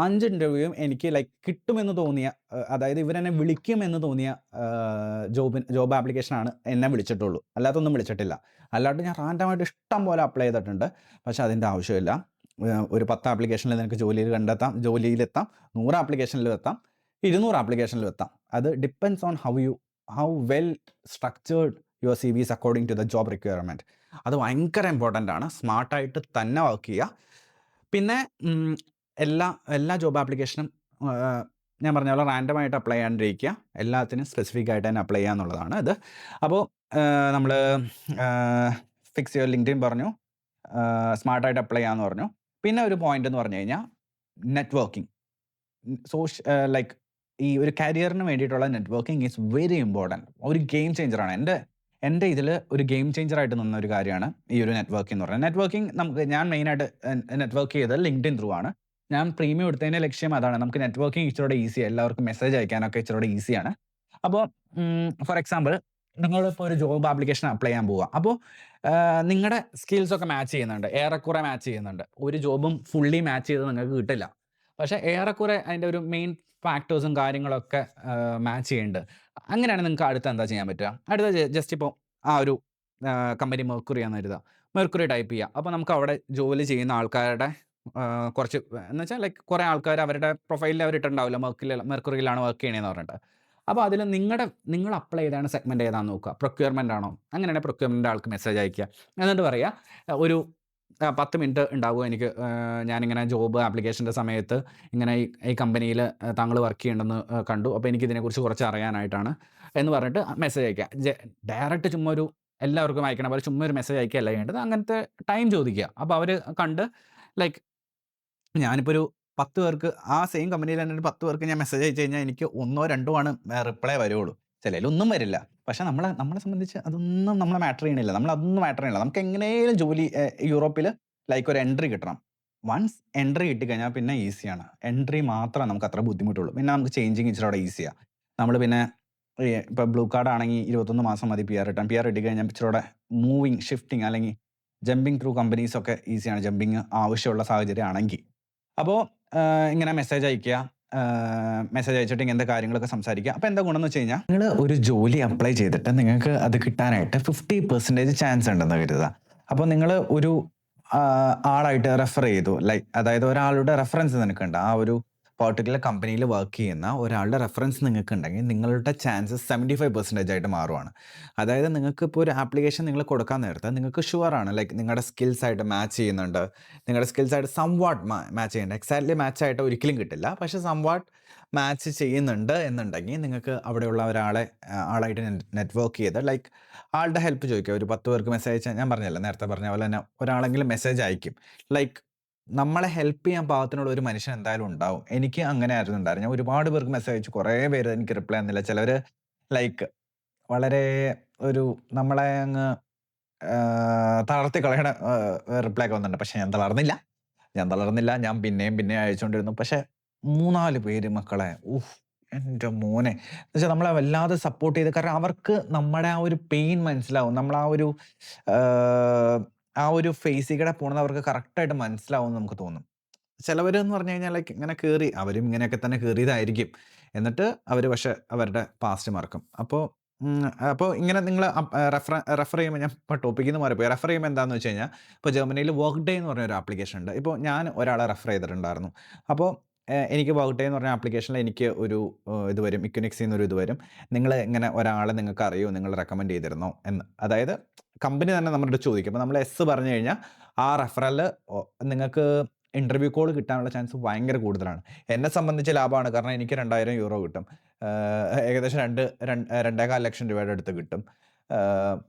5 ഇൻ്റർവ്യൂവും എനിക്ക് ലൈക്ക് കിട്ടുമെന്ന് തോന്നിയ, അതായത് ഇവരെന്നെ വിളിക്കുമെന്ന് തോന്നിയ ജോബ് ആപ്ലിക്കേഷനാണ് എന്നെ വിളിച്ചിട്ടുള്ളൂ. അല്ലാത്തൊന്നും വിളിച്ചിട്ടില്ല. അല്ലാണ്ട് ഞാൻ റാൻഡമായിട്ട് ഇഷ്ടം പോലെ അപ്ലൈ ചെയ്തിട്ടുണ്ട്. പക്ഷെ അതിൻ്റെ ആവശ്യമില്ല. ഒരു 10 ആപ്ലിക്കേഷനിൽ നിനക്ക് ജോലിയിലെത്താം, 100 ആപ്ലിക്കേഷനിലും എത്താം, 200 ആപ്ലിക്കേഷനിലും എത്താം. അത് depends on how well structured your CV is according to the job requirement. അത് ഭയങ്കര ഇമ്പോർട്ടൻ്റ് ആണ്. സ്മാർട്ടായിട്ട് തന്നെ വർക്ക് ചെയ്യുക. പിന്നെ എല്ലാ ജോബ് ആപ്ലിക്കേഷനും ഞാൻ പറഞ്ഞ പോലെ റാൻഡമായിട്ട് അപ്ലൈ ചെയ്യാണ്ടിരിക്കുക. എല്ലാത്തിനും സ്പെസിഫിക് ആയിട്ട് തന്നെ അപ്ലൈ ചെയ്യുക എന്നുള്ളതാണ് ഇത്. അപ്പോൾ നമ്മൾ ഫിക്സ് യുവർ ലിങ്ക്ഡിൻ പറഞ്ഞു, സ്മാർട്ടായിട്ട് അപ്ലൈ ചെയ്യാമെന്ന് പറഞ്ഞു. പിന്നെ ഒരു പോയിന്റ് എന്ന് പറഞ്ഞു കഴിഞ്ഞാൽ നെറ്റ്വർക്കിംഗ്. ലൈക്ക് ഈ ഒരു കരിയറിന് വേണ്ടിയിട്ടുള്ള നെറ്റ്വർക്കിംഗ് ഈസ് വെരി ഇമ്പോർട്ടൻറ്റ്. ഒരു ഗെയിം ചേഞ്ചറാണ്. എൻ്റെ ഇതിൽ ഒരു ഗെയിം ചേഞ്ചറായിട്ട് നിന്ന ഒരു കാര്യമാണ് ഈ ഒരു നെറ്റ്വർക്കിംഗ് എന്ന് പറയുന്നത്. നെറ്റ്വർക്കിംഗ് ഞാൻ മെയിനായിട്ട് നെറ്റ്വർക്ക് ചെയ്തത് ലിങ്ക്ഡിൻ ത്രൂ ആണ്. ഞാൻ പ്രീമിയം എടുത്തതിൻ്റെ ലക്ഷ്യം അതാണ്. നമുക്ക് നെറ്റ്വർക്കിംഗ് ഇച്ചിരൂടെ ഈസിയാണ്, എല്ലാവർക്കും മെസ്സേജ് അയക്കാനൊക്കെ ഇച്ചിരൂടെ ഈസിയാണ്. അപ്പോൾ ഫോർ എക്സാമ്പിൾ നിങ്ങളിപ്പോൾ ഒരു ജോബ് ആപ്ലിക്കേഷൻ അപ്ലൈ ചെയ്യാൻ പോവുക. അപ്പോൾ നിങ്ങളുടെ സ്കിൽസൊക്കെ മാച്ച് ചെയ്യുന്നുണ്ട്, ഏറെക്കുറെ മാച്ച് ചെയ്യുന്നുണ്ട്. ഒരു ജോബും ഫുള്ളി മാച്ച് ചെയ്ത് നിങ്ങൾക്ക് കിട്ടില്ല. പക്ഷേ ഏറെക്കുറെ അതിൻ്റെ ഒരു മെയിൻ ഫാക്ടേഴ്സും കാര്യങ്ങളൊക്കെ മാച്ച് ചെയ്യുന്നുണ്ട്. അങ്ങനെയാണ് നിങ്ങൾക്ക് അടുത്ത എന്താ ചെയ്യാൻ പറ്റുക? അടുത്ത ജസ്റ്റ് ഇപ്പോൾ ആ ഒരു കമ്പനി മെർക്കുറി ആണെന്ന് കരുതുക. മെർക്കുറി ടൈപ്പ് ചെയ്യുക. അപ്പോൾ നമുക്ക് അവിടെ ജോലി ചെയ്യുന്ന ആൾക്കാരുടെ കുറച്ച് എന്ന് വെച്ചാൽ ലൈക്ക് കുറേ ആൾക്കാർ അവരുടെ പ്രൊഫൈലിൽ അവരിട്ടുണ്ടാവില്ല മെർക്കുറിയിലാണ് വർക്ക് ചെയ്യണതെന്ന് പറഞ്ഞിട്ട്. അപ്പോൾ അതിൽ നിങ്ങൾ അപ്ലൈ ചെയ്താണ് സെഗ്മെൻറ്റ് ഏതാണെന്ന് നോക്കുക. പ്രൊക്യൂർമെൻ്റ് ആണോ? അങ്ങനെയാണെങ്കിൽ പ്രൊക്യൂർമെൻ്റ് ആൾക്ക് മെസ്സേജ് അയക്കുക. എന്നിട്ട് പറയുക ഒരു 10 മിനിറ്റ് ഉണ്ടാവുമോ എനിക്ക്, ഞാനിങ്ങനെ ജോബ് ആപ്ലിക്കേഷൻ്റെ സമയത്ത് ഇങ്ങനെ ഈ കമ്പനിയിൽ താങ്കൾ വർക്ക് ചെയ്യണമെന്ന് കണ്ടു, അപ്പോൾ എനിക്കിതിനെക്കുറിച്ച് കുറച്ച് അറിയാനായിട്ടാണ് എന്ന് പറഞ്ഞിട്ട് മെസ്സേജ് അയക്കുക. ഡയറക്റ്റ് ചുമ്മാ ഒരു എല്ലാവർക്കും അയക്കണ പോലെ ചുമ്മാ ഒരു മെസ്സേജ് അയക്കുകയല്ല ചെയ്യേണ്ടത്. അങ്ങനത്തെ ടൈം ചോദിക്കുക. അപ്പോൾ അവർ കണ്ട് ലൈക്ക് ഞാനിപ്പോൾ ഒരു 10 പേർക്ക് ആ സെയിം കമ്പനിയിൽ തന്നെ ഒരു 10 പേർക്ക് ഞാൻ മെസ്സേജ് അയച്ചു കഴിഞ്ഞാൽ എനിക്ക് 1ഓ 2ഓ ആണ് റിപ്ലൈ വരുള്ളൂ. ചിലതിലൊന്നും വരില്ല. പക്ഷെ നമ്മളെ സംബന്ധിച്ച് അതൊന്നും നമ്മളെ മാറ്റർ ചെയ്യണില്ല. നമ്മളതൊന്നും മാറ്റർ ചെയ്യണില്ല. നമുക്ക് എങ്ങനെയും ജോലി യൂറോപ്പിൽ ലൈക്ക് ഒരു എൻട്രി കിട്ടണം. വൺസ് എൻട്രി കിട്ടിക്കഴിഞ്ഞാൽ പിന്നെ ഈസിയാണ്. എൻട്രി മാത്രമേ നമുക്ക് അത്ര ബുദ്ധിമുട്ടുള്ളൂ. പിന്നെ നമുക്ക് ചേഞ്ചിങ് ഇച്ചിരി ഈസിയാണ്. നമ്മൾ പിന്നെ ഇപ്പോൾ ബ്ലൂ കാർഡ് ആണെങ്കിൽ 21 മാസം മതി PR കിട്ടാൻ. PR കിട്ടിക്കഴിഞ്ഞാൽ ഇച്ചിരി മൂവിങ്, ഷിഫ്റ്റിംഗ് അല്ലെങ്കിൽ ജമ്പിങ് ത്രൂ കമ്പനീസൊക്കെ ഈസിയാണ്, ജമ്പിങ് ആവശ്യമുള്ള സാഹചര്യം ആണെങ്കിൽ. അപ്പോൾ ഇങ്ങനെ മെസ്സേജ് അയക്കുക. മെസ്സേജ് അയച്ചിട്ട് ഇങ്ങനത്തെ കാര്യങ്ങളൊക്കെ സംസാരിക്കുക. അപ്പോൾ എന്താ ഗുണമെന്ന് വെച്ച് കഴിഞ്ഞാൽ നിങ്ങൾ ഒരു ജോലി അപ്ലൈ ചെയ്തിട്ട് നിങ്ങൾക്ക് അത് കിട്ടാനായിട്ട് 50% ചാൻസ് ഉണ്ടെന്ന് കരുതുക. അപ്പോൾ നിങ്ങൾ ഒരു ആളായിട്ട് റെഫർ ചെയ്തു, അതായത് ഒരാളുടെ റെഫറൻസ് നിനക്കുണ്ട്. ആ ഒരു പർട്ടിക്കുലർ കമ്പനിയിൽ വർക്ക് ചെയ്യുന്ന ഒരാളുടെ റെഫറൻസ് നിങ്ങൾക്ക് ഉണ്ടെങ്കിൽ നിങ്ങളുടെ ചാൻസസ് 75% ആയിട്ട് മാറുവാണ്. അതായത് നിങ്ങൾക്ക് ഇപ്പോൾ ഒരു ആപ്ലിക്കേഷൻ നിങ്ങൾ കൊടുക്കാൻ നേരത്തെ നിങ്ങൾക്ക് ഷുവറാണ് ലൈക്ക് നിങ്ങളുടെ സ്കിൽസായിട്ട് മാച്ച് ചെയ്യുന്നുണ്ട്, നിങ്ങളുടെ സ്കിൽസായിട്ട് സംവാട്ട് മാച്ച് ചെയ്യുന്നുണ്ട്. എക്സാക്ട്ലി മാച്ചായിട്ട് ഒരിക്കലും കിട്ടില്ല, പക്ഷേ സംവാട്ട് മാച്ച് ചെയ്യുന്നുണ്ട് എന്നുണ്ടെങ്കിൽ നിങ്ങൾക്ക് അവിടെയുള്ള ആളായിട്ട് നെറ്റ്വർക്ക് ചെയ്ത് ലൈക്ക് ആളുടെ ഹെൽപ്പ് ചോദിക്കുക. ഒരു 10 പേർക്ക് മെസ്സേജ് അയച്ചാൽ, ഞാൻ പറഞ്ഞല്ലോ നേരത്തെ പറഞ്ഞ പോലെ തന്നെ ഒരാളെങ്കിലും മെസ്സേജ് അയക്കും. ലൈക്ക് നമ്മളെ ഹെൽപ്പ് ചെയ്യാൻ പാകത്തിനുള്ള ഒരു മനുഷ്യൻ എന്തായാലും ഉണ്ടാവും. എനിക്ക് അങ്ങനെ ആയിരുന്നു ഉണ്ടായിരുന്നത്. ഞാൻ ഒരുപാട് പേർക്ക് മെസ്സേജ് അയച്ചു. കുറേ പേര് എനിക്ക് റിപ്ലൈ തന്നില്ല. ചിലവര് ലൈക്ക് വളരെ ഒരു നമ്മളെ അങ്ങ് തളർത്തി കളയണ റിപ്ലൈ ഒക്കെ വന്നിട്ടുണ്ട്. പക്ഷെ ഞാൻ തളർന്നില്ല. ഞാൻ പിന്നെയും പിന്നെയും അയച്ചുകൊണ്ടിരുന്നു. പക്ഷെ 3, 4 പേര് മക്കളെ എൻ്റെ മോനെ! എന്നുവെച്ചാൽ നമ്മളെ വല്ലാതെ സപ്പോർട്ട് ചെയ്ത്, കാരണം അവർക്ക് നമ്മുടെ ആ ഒരു പെയിൻ മനസ്സിലാവും. നമ്മളാ ഒരു ആഹ്, ആ ഒരു ഫേസിൽ പോണത് അവർക്ക് കറക്റ്റായിട്ട് മനസ്സിലാവുംന്ന് നമുക്ക് തോന്നും. ചിലവരെന്ന് പറഞ്ഞു കഴിഞ്ഞാൽ ലൈക്ക് ഇങ്ങനെ കേറി അവരും ഇങ്ങനെയൊക്കെ തന്നെ കേറിയതായിരിക്കും. എന്നിട്ട് അവര് പക്ഷെ അവരുടെ പാസ്റ്റ് മറക്കും. അപ്പോ ഇങ്ങനെ നിങ്ങള് റെഫർ ചെയ്യുമ്പോ ഞാൻ ഇപ്പൊ ടോപ്പിക്കിന്ന് മാറിപ്പോയി. റെഫർ ചെയ്യുമ്പോ എന്താന്ന് വെച്ച് കഴിഞ്ഞാൽ, ഇപ്പൊ ജർമ്മനിയിൽ വർക്ക് ഡേ എന്ന് പറഞ്ഞ ഒരു ആപ്ലിക്കേഷൻ ഉണ്ട്. ഇപ്പൊ ഞാൻ ഒരാളെ റെഫർ ചെയ്തിട്ടുണ്ടായിരുന്നു. അപ്പോ എനിക്ക് വർക്ക് ഡേ എന്ന് പറഞ്ഞ ആപ്ലിക്കേഷനിൽ എനിക്ക് ഒരു ഇത് വരും. ഇക്വിനിക്സിന്ന് ഒരു ഇത് വരും. നിങ്ങള് ഇങ്ങനെ ഒരാളെ നിങ്ങൾക്ക് അറിയോ? നിങ്ങൾ റെക്കമെൻഡ് ചെയ്തിരുന്നോ? എന്ന്. അതായത് കമ്പനി തന്നെ നമ്മളോട് ചോദിക്കും. അപ്പൊ നമ്മൾ യെസ് പറഞ്ഞു കഴിഞ്ഞാൽ ആ റെഫറല് നിങ്ങൾക്ക് ഇന്റർവ്യൂ കോൾ കിട്ടാനുള്ള ചാൻസ് ഭയങ്കര കൂടുതലാണ്. എന്നെ സംബന്ധിച്ച് ലാഭമാണ്. കാരണം എനിക്ക് €2000 കിട്ടും. ഏകദേശം 2,50,000 അടുത്ത് കിട്ടും.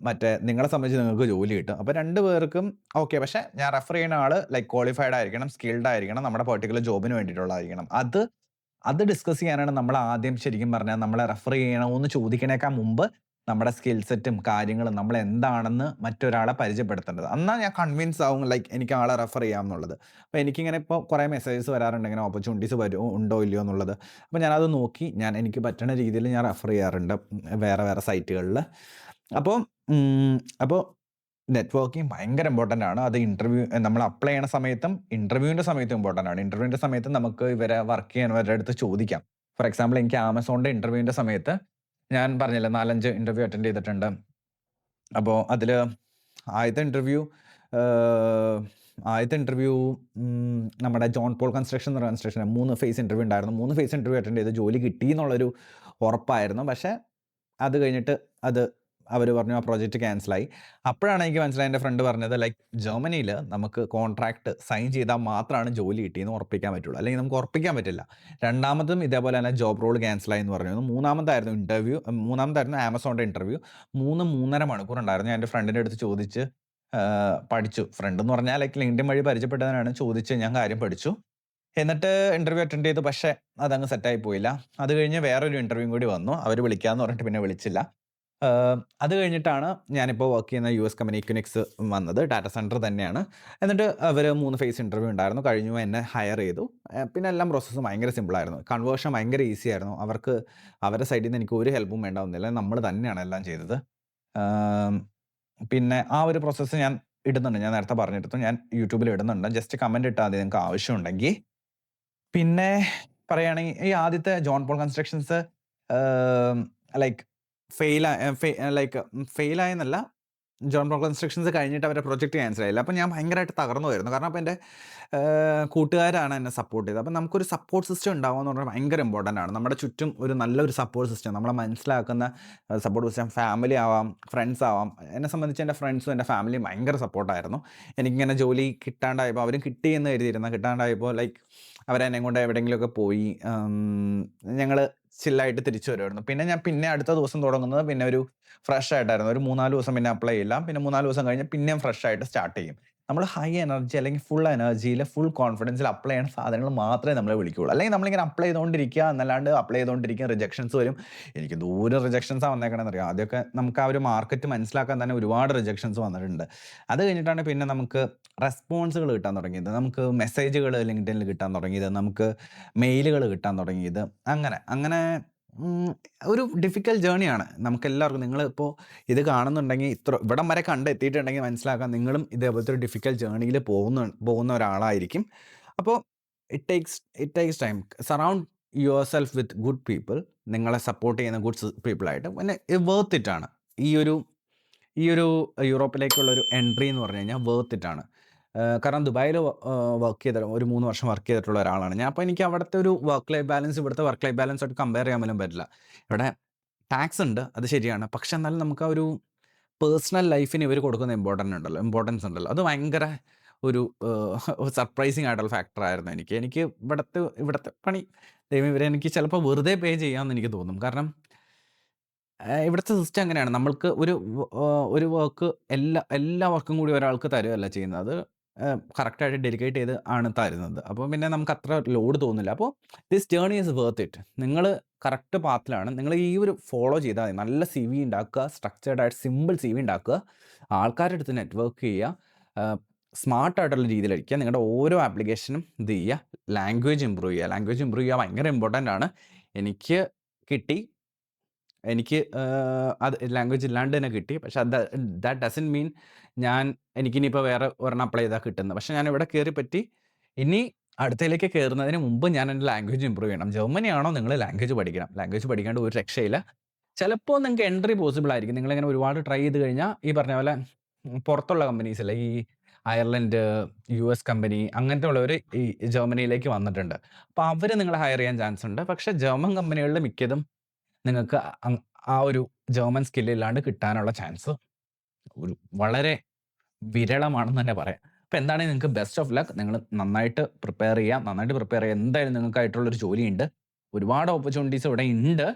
മറ്റേ നിങ്ങളെ സംബന്ധിച്ച് നിങ്ങൾക്ക് ജോലി കിട്ടും. അപ്പൊ 2 പേർക്കും ഓക്കെ. പക്ഷെ ഞാൻ റെഫർ ചെയ്യുന്ന ആള് ലൈക്ക് ക്വാളിഫൈഡ് ആയിരിക്കണം, സ്കിൽഡ് ആയിരിക്കണം, നമ്മുടെ പർട്ടിക്കുലർ ജോബിന് വേണ്ടിയിട്ടുള്ളതായിരിക്കണം. അത് ഡിസ്കസ് ചെയ്യാനാണ് നമ്മൾ ആദ്യം ശരിക്കും പറഞ്ഞാൽ നമ്മളെ റെഫർ ചെയ്യണോന്ന് ചോദിക്കണേക്കാൾ മുമ്പ് നമ്മുടെ സ്കിൽ സെറ്റും കാര്യങ്ങളും നമ്മൾ എന്താണെന്ന് മറ്റൊരാളെ പരിചയപ്പെടുത്തേണ്ടത്. എന്നാ ഞാൻ കൺവിൻസ് ആവും ലൈക്ക് എനിക്ക് ആളെ റെഫർ ചെയ്യാമെന്നുള്ളത്. അപ്പോൾ എനിക്കിങ്ങനെ ഇപ്പോൾ കുറേ മെസ്സേജസ് വരാറുണ്ട് ഇങ്ങനെ ഓപ്പർച്യൂണിറ്റീസ് വരുമോ ഉണ്ടോ ഇല്ലയോ എന്നുള്ളത്. അപ്പോൾ ഞാനത് നോക്കി എനിക്ക് പറ്റുന്ന രീതിയിൽ ഞാൻ റെഫർ ചെയ്യാറുണ്ട് വേറെ വേറെ സൈറ്റുകളിൽ. അപ്പോൾ അപ്പോൾ നെറ്റ്വർക്കിംഗ് ഭയങ്കര ഇമ്പോർട്ടൻ്റ് ആണ്. അത് നമ്മൾ അപ്ലൈ ചെയ്യണ സമയത്തും ഇന്റർവ്യൂവിന്റെ സമയത്തും ഇമ്പോർട്ടൻ്റ് ആണ്. ഇന്റർവ്യൂവിന്റെ സമയത്ത് നമുക്ക് ഇവരെ വർക്ക് ചെയ്യാനവരുടെ അടുത്ത് ചോദിക്കാം. ഫോർ എക്സാമ്പിൾ എനിക്ക് ആമസോണിന്റെ ഇന്റർവ്യൂവിന്റെ സമയത്ത് ഞാൻ പറഞ്ഞില്ലേ 4, 5 ഇന്റർവ്യൂ അറ്റൻഡ് ചെയ്തിട്ടുണ്ട്. അപ്പോൾ അതില് ആദ്യത്തെ ഇന്റർവ്യൂ നമ്മുടെ ജോൺ പോൾ കൺസ്ട്രക്ഷൻ എന്ന് പറയുന്ന കൺസ്ട്രക്ഷൻ 3 ഫേസ് ഇന്റർവ്യൂ ഉണ്ടായിരുന്നു. 3 ഫേസ് ഇന്റർവ്യൂ അറ്റൻഡ് ചെയ്ത് ജോലി കിട്ടി എന്നുള്ളൊരു ഉറപ്പായിരുന്നു. പക്ഷെ അത് കഴിഞ്ഞിട്ട് അവര് പറഞ്ഞു ആ പ്രോജക്റ്റ് ക്യാൻസലായി. അപ്പോഴാണ് എനിക്ക് മനസ്സിലായത്, എൻ്റെ ഫ്രണ്ട് പറഞ്ഞത് ലൈക്ക് ജർമ്മനിയിൽ നമുക്ക് കോൺട്രാക്ട് സൈൻ ചെയ്താൽ മാത്രമാണ് ജോലി കിട്ടിയെന്ന് ഉറപ്പിക്കാൻ പറ്റുള്ളൂ. അല്ലെങ്കിൽ നമുക്ക് ഉറപ്പിക്കാൻ പറ്റില്ല. രണ്ടാമതും ഇതേപോലെ തന്നെ ജോബ് റോൾ ക്യാൻസലായി എന്ന് പറഞ്ഞു. മൂന്നാമതായിരുന്നു ആമസോണിന്റെ ഇന്റർവ്യൂ. 3 മണിക്കൂർ ഉണ്ടായിരുന്നു. ഞാൻ എൻ്റെ ഫ്രണ്ടിന്റെ അടുത്ത് ചോദിച്ച് പഠിച്ചു. ഫ്രണ്ട് എന്ന് പറഞ്ഞാൽ ലൈക്ക് ലിങ്ക്ഡ്ഇൻ വഴി പരിചയപ്പെട്ടതാണ്. ചോദിച്ച് ഞാൻ കാര്യം പഠിച്ചു. എന്നിട്ട് ഇന്റർവ്യൂ അറ്റൻഡ് ചെയ്തു. പക്ഷെ അതങ്ങ് സെറ്റായി പോയില്ല. അത് കഴിഞ്ഞ് വേറൊരു ഇന്റർവ്യൂ കൂടി വന്നു. അവര് വിളിക്കാന്ന് പറഞ്ഞിട്ട് പിന്നെ വിളിച്ചില്ല. അത് കഴിഞ്ഞിട്ടാണ് ഞാനിപ്പോൾ വർക്ക് ചെയ്യുന്ന യുഎസ് കമ്പനി ഇക്വിനിക്സ് വന്നത്. ഡാറ്റാ സെന്റർ തന്നെയാണ്. എന്നിട്ട് അവര് 3 ഫേസ് ഇന്റർവ്യൂ ഉണ്ടായിരുന്നു. കഴിഞ്ഞു, എന്നെ ഹയർ ചെയ്തു. പിന്നെ എല്ലാം പ്രോസസ്സ് ഭയങ്കര സിമ്പിളായിരുന്നു. കൺവേർഷൻ ഭയങ്കര ഈസി ആയിരുന്നു. അവരുടെ സൈഡിൽ നിന്ന് എനിക്ക് ഒരു ഹെൽപ്പും വേണ്ട വന്നില്ല. നമ്മൾ തന്നെയാണ് എല്ലാം ചെയ്തത്. പിന്നെ ആ ഒരു പ്രോസസ്സ് ഞാൻ ഇടുന്നുണ്ട്. ഞാൻ നേരത്തെ പറഞ്ഞിരുന്നു. ഞാൻ യൂട്യൂബിൽ ഇടുന്നുണ്ട്. ജസ്റ്റ് കമന്റ് ഇട്ടാൽ മതി നിങ്ങൾക്ക് ആവശ്യമുണ്ടെങ്കിൽ. പിന്നെ പറയുകയാണെങ്കിൽ ഈ ആദ്യത്തെ ജോൺ പോൾ കൺസ്ട്രക്ഷൻസ് ലൈക്ക് ഫെയിലായെന്നല്ല, ജോൺ പോൾ കൺസ്ട്രക്ഷൻസ് കഴിഞ്ഞിട്ട് അവരുടെ പ്രൊജക്റ്റ് ക്യാൻസൽ ആയില്ല. അപ്പോൾ ഞാൻ ഭയങ്കരമായിട്ട് തകർന്നു പോയിരുന്നു. കാരണം അപ്പോൾ എൻ്റെ കൂട്ടുകാരാണ് എന്നെ സപ്പോർട്ട് ചെയ്തത്. അപ്പോൾ നമുക്കൊരു സപ്പോർട്ട് സിസ്റ്റം ഉണ്ടാവുക എന്ന് പറഞ്ഞാൽ ഭയങ്കര ഇമ്പോർട്ടൻ്റ് ആണ്. നമ്മുടെ ചുറ്റും ഒരു നല്ലൊരു സപ്പോർട്ട് സിസ്റ്റം, നമ്മളെ മനസ്സിലാക്കുന്ന സപ്പോർട്ട് സിസ്റ്റം, ഫാമിലി ആവാം, ഫ്രണ്ട്സ് ആവാം. എന്നെ സംബന്ധിച്ച് എൻ്റെ ഫ്രണ്ട്സും എൻ്റെ ഫാമിലിയും ഭയങ്കര സപ്പോർട്ടായിരുന്നു. എനിക്കിങ്ങനെ ജോലി കിട്ടാണ്ടായപ്പോൾ, അവരും കിട്ടിയെന്ന് എഴുതിയിരുന്ന കിട്ടാണ്ടായപ്പോൾ ലൈക്ക് അവരെന്നെ കൊണ്ട് എവിടെയെങ്കിലുമൊക്കെ പോയി ഞങ്ങൾ ചില്ലായിട്ട് തിരിച്ചു വരുമായിരുന്നു. പിന്നെ അടുത്ത ദിവസം തുടങ്ങുന്നത് പിന്നെ ഒരു ഫ്രഷ് ആയിട്ടായിരുന്നു. ഒരു 3, 4 ദിവസം പിന്നെ അപ്ലൈ ചെയ്യില്ല. പിന്നെ 3, 4 ദിവസം കഴിഞ്ഞ് പിന്നെയും ഫ്രഷ് ആയിട്ട് സ്റ്റാർട്ട് ചെയ്യും. നമ്മൾ ഹൈ എനർജി അല്ലെങ്കിൽ ഫുൾ എനർജിയിൽ ഫുൾ കോൺഫിഡൻസിൽ അപ്ലൈ ചെയ്യുന്ന സാധനങ്ങൾ മാത്രമേ നമ്മളെ വിളിക്കുകയുള്ളൂ. അല്ലെങ്കിൽ നമ്മളിങ്ങനെ അപ്ലൈ ചെയ്തുകൊണ്ടിരിക്കുക എന്നല്ലാണ്ട് അപ്ലൈ ചെയ്തുകൊണ്ടിരിക്കുക, റിജക്ഷൻസ് വരും. എനിക്ക് ദൂരം റിജക്ഷൻസാണ് വന്നേക്കണമെന്ന് അറിയാം. ആദ്യമൊക്കെ നമുക്ക് ആ ഒരു മാർക്കറ്റ് മനസ്സിലാക്കാൻ തന്നെ ഒരുപാട് റിജക്ഷൻസ് വന്നിട്ടുണ്ട്. അത് കഴിഞ്ഞിട്ടാണ് പിന്നെ നമുക്ക് റെസ്പോൺസുകൾ കിട്ടാൻ തുടങ്ങിയത്. നമുക്ക് മെസ്സേജുകൾ ലിങ്ക്ഡ്ഇനിൽ കിട്ടാൻ തുടങ്ങിയത്. നമുക്ക് മെയിലുകൾ കിട്ടാൻ തുടങ്ങിയത്. അങ്ങനെ ഒരു ഡിഫിക്കൽട്ട് ജേർണിയാണ് നമുക്കെല്ലാവർക്കും. നിങ്ങളിപ്പോൾ ഇത് കാണുന്നുണ്ടെങ്കിൽ, ഇവിടം വരെ കണ്ടെത്തിയിട്ടുണ്ടെങ്കിൽ മനസ്സിലാക്കാം നിങ്ങളും ഇതേപോലത്തെ ഒരു ഡിഫിക്കൽട്ട് ജേർണിയിൽ പോകുന്ന ഒരാളായിരിക്കും. അപ്പോൾ it takes time. Surround your self with good people. നിങ്ങളെ സപ്പോർട്ട് ചെയ്യുന്ന ഗുഡ് പീപ്പിളായിട്ട്. പിന്നെ വർത്ത് ഇറ്റാണ്. ഈ ഒരു യൂറോപ്പിലേക്കുള്ളൊരു എൻട്രി എന്ന് പറഞ്ഞു കഴിഞ്ഞാൽ വർത്ത് ഇറ്റാണ്. കാരണം ദുബായിൽ ഒരു 3 വർഷം വർക്ക് ചെയ്തിട്ടുള്ള ഒരാളാണ് ഞാൻ. അപ്പോൾ എനിക്ക് അവിടുത്തെ ഒരു വർക്ക് ലൈഫ് ബാലൻസ് ഇവിടുത്തെ വർക്ക് ലൈഫ് ബാലൻസ് ആയിട്ട് കമ്പയർ ചെയ്യാൻ പോലും പറ്റില്ല. ഇവിടെ ടാക്സ് ഉണ്ട്, അത് ശരിയാണ്. പക്ഷെ എന്നാലും നമുക്ക് ആ ഒരു പേഴ്സണൽ ലൈഫിന് ഇവർ കൊടുക്കുന്ന ഇമ്പോർട്ടൻസ് ഉണ്ടല്ലോ, അത് ഭയങ്കര ഒരു സർപ്രൈസിങ് ആയിട്ടുള്ള ഫാക്ടറായിരുന്നു എനിക്ക്. ഇവിടുത്തെ പണി ഇവരെ എനിക്ക് ചിലപ്പോൾ വെറുതെ പേ ചെയ്യാമെന്ന് എനിക്ക് തോന്നും. കാരണം ഇവിടുത്തെ സിസ്റ്റം അങ്ങനെയാണ്. നമ്മൾക്ക് ഒരു വർക്ക് എല്ലാ വർക്കും കൂടി ഒരാൾക്ക് തരുകയല്ല ചെയ്യുന്നത്. അത് കറക്റ്റായിട്ട് ഡെഡിക്കേറ്റ് ചെയ്ത് ആണ് തരുന്നത്. അപ്പോൾ പിന്നെ നമുക്ക് അത്ര ലോഡ് തോന്നില്ല. അപ്പോൾ this journey is worth it. നിങ്ങൾ കറക്റ്റ് പാത്തിലാണ്. നിങ്ങൾ ഈ ഒരു ഫോളോ ചെയ്താൽ മതി. നല്ല സിവി ഉണ്ടാക്കുക, സ്ട്രക്ചേർഡ് ആയിട്ട് സിമ്പിൾ സിവി ഉണ്ടാക്കുക, ആൾക്കാരുടെ അടുത്ത് നെറ്റ്വർക്ക് ചെയ്യുക, സ്മാർട്ട് ആയിട്ടുള്ള രീതിയിലായിരിക്കുക. നിങ്ങളുടെ ഓരോ ആപ്ലിക്കേഷനും ഇത് ചെയ്യുക, ലാംഗ്വേജ് ഇമ്പ്രൂവ് ചെയ്യുക. ലാംഗ്വേജ് ഇമ്പ്രൂവ് ചെയ്യുക ഭയങ്കര ഇമ്പോർട്ടൻ്റ് ആണ്. എനിക്ക് കിട്ടി. എനിക്ക് അത് ലാംഗ്വേജ് ഇല്ലാണ്ട് തന്നെ കിട്ടി. പക്ഷെ ദാറ്റ് ഡസൻറ്റ് മീൻ എനിക്കിനിയിപ്പോൾ വേറെ ഒരെണ്ണം അപ്ലൈ ചെയ്താൽ കിട്ടുന്നത്. പക്ഷെ ഞാൻ ഇവിടെ കയറി പറ്റി. ഇനി അടുത്തതിലേക്ക് കയറുന്നതിന് മുമ്പ് ഞാൻ എൻ്റെ ലാംഗ്വേജ് ഇമ്പ്രൂവ് ചെയ്യണം. ജർമ്മനിയാണോ നിങ്ങൾ ലാംഗ്വേജ് പഠിക്കണം. ലാംഗ്വേജ് പഠിക്കാണ്ട് ഒരു രക്ഷയില്ല. ചിലപ്പോൾ നിങ്ങൾക്ക് എൻട്രി പോസിബിൾ ആയിരിക്കും. നിങ്ങളിങ്ങനെ ഒരുപാട് ട്രൈ ചെയ്ത് കഴിഞ്ഞാൽ ഈ പറഞ്ഞ പോലെ പുറത്തുള്ള കമ്പനീസ് അല്ലേ, ഈ അയർലൻഡ്, യുഎസ് കമ്പനി അങ്ങനത്തെ ഉള്ളവർ ഈ ജർമ്മനിയിലേക്ക് വന്നിട്ടുണ്ട്. അപ്പോൾ അവർ നിങ്ങളെ ഹയർ ചെയ്യാൻ ചാൻസ് ഉണ്ട്. പക്ഷേ ജർമ്മൻ കമ്പനികളിൽ മിക്കതും നിങ്ങൾക്ക് ആ ഒരു ജർമ്മൻ സ്കിൽ ഇല്ലാണ്ട് കിട്ടാനുള്ള ചാൻസ് വളരെ വിരളമാണെന്ന് തന്നെ പറയാം. അപ്പോൾ എന്താണെങ്കിലും നിങ്ങൾക്ക് ബെസ്റ്റ് ഓഫ് ലക്ക്. നിങ്ങൾ നന്നായിട്ട് പ്രിപ്പയർ ചെയ്യുക. നന്നായിട്ട് പ്രിപ്പയർ ചെയ്യുക. എന്തായാലും നിങ്ങൾക്കായിട്ടുള്ളൊരു ജോലിയുണ്ട്. ഒരുപാട് ഓപ്പർച്യൂണിറ്റീസ് ഇവിടെ ഉണ്ട്.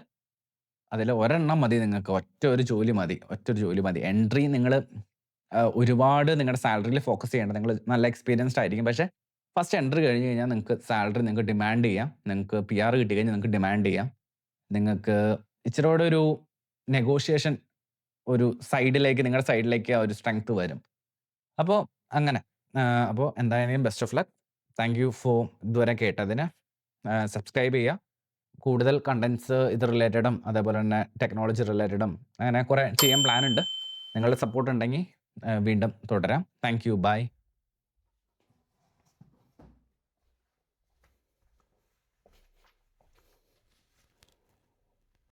അതിൽ ഒരെണ്ണം മതി നിങ്ങൾക്ക്. ഒറ്റ ഒരു ജോലി മതി. എൻട്രി നിങ്ങൾ ഒരുപാട് നിങ്ങളുടെ സാലറിയിൽ ഫോക്കസ് ചെയ്യേണ്ട. നിങ്ങൾ നല്ല എക്സ്പീരിയൻസ്ഡ് ആയിരിക്കും. പക്ഷേ ഫസ്റ്റ് എൻട്രി കഴിഞ്ഞ് കഴിഞ്ഞാൽ നിങ്ങൾക്ക് സാലറി നിങ്ങൾക്ക് ഡിമാൻഡ് ചെയ്യാം. നിങ്ങൾക്ക് PR കിട്ടിക്കഴിഞ്ഞാൽ നിങ്ങൾക്ക് ഡിമാൻഡ് ചെയ്യാം. നിങ്ങൾക്ക് ഇച്ചിരി കൂടെ ഒരു നെഗോഷിയേഷൻ നിങ്ങളുടെ സൈഡിലേക്ക് ആ ഒരു സ്ട്രെങ്ത് വരും. അപ്പോൾ അങ്ങനെ. അപ്പോൾ എന്തായാലും best of luck. Thank you for ഇതുവരെ കേട്ടതിന്. സബ്സ്ക്രൈബ് ചെയ്യുക. കൂടുതൽ കണ്ടൻറ്റ്സ് ഇത് റിലേറ്റഡും അതേപോലെ തന്നെ ടെക്നോളജി റിലേറ്റഡും അങ്ങനെ കുറേ ചെയ്യാൻ പ്ലാനുണ്ട്. നിങ്ങളുടെ സപ്പോർട്ട് ഉണ്ടെങ്കിൽ വീണ്ടും തുടരാം. Thank you. ബൈ.